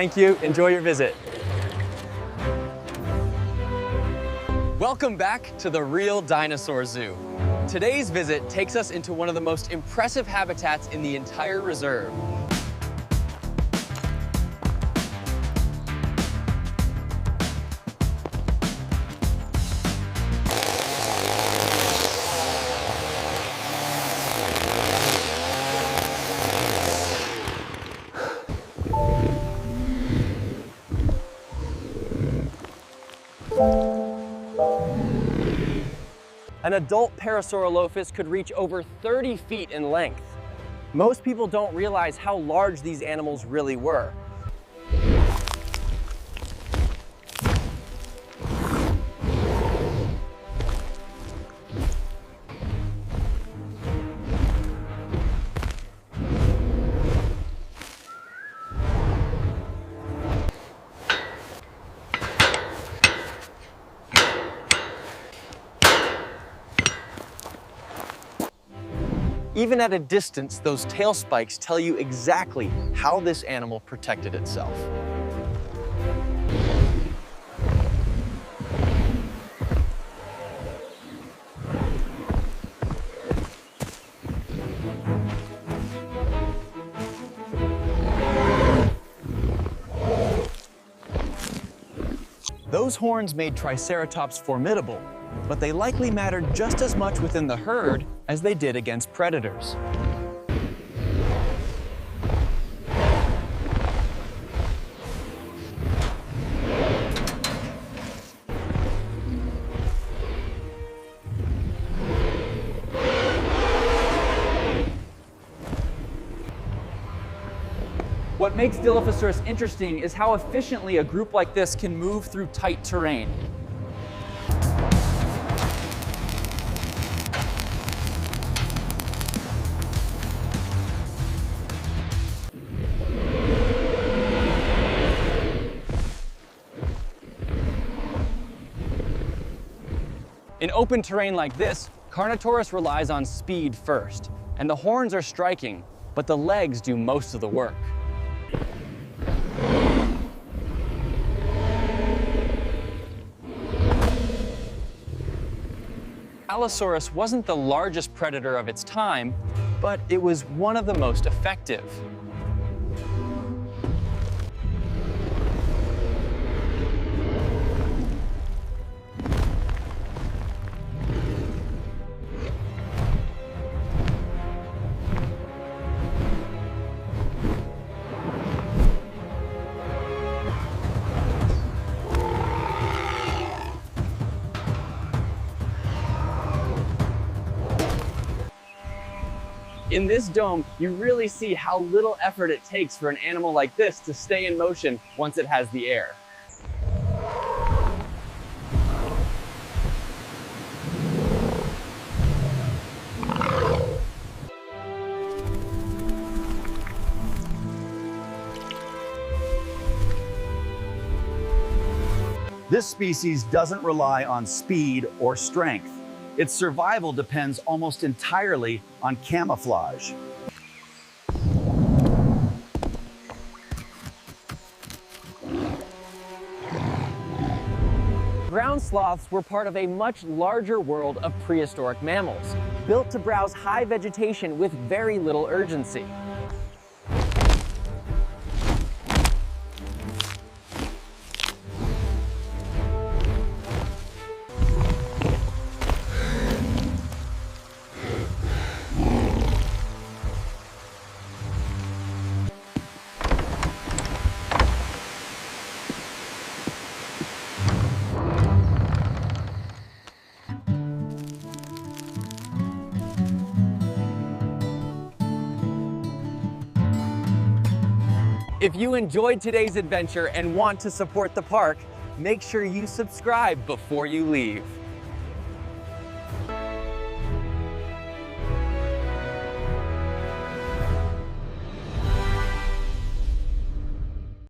Thank you. Enjoy your visit. Welcome back to the Real Dinosaur Zoo. Today's visit takes us into one of the most impressive habitats in the entire reserve. An adult Parasaurolophus could reach over 30 feet in length. Most people don't realize how large these animals really were. Even at a distance, those tail spikes tell you exactly how this animal protected itself. Those horns made Triceratops formidable, but they likely mattered just as much within the herd as they did against predators. What makes Dilophosaurus interesting is how efficiently a group like this can move through tight terrain. In open terrain like this, Carnotaurus relies on speed first, and the horns are striking, but the legs do most of the work. Allosaurus wasn't the largest predator of its time, but it was one of the most effective. In this dome, you really see how little effort it takes for an animal like this to stay in motion once it has the air. This species doesn't rely on speed or strength. Its survival depends almost entirely on camouflage. Ground sloths were part of a much larger world of prehistoric mammals, built to browse high vegetation with very little urgency. If you enjoyed today's adventure and want to support the park, make sure you subscribe before you leave.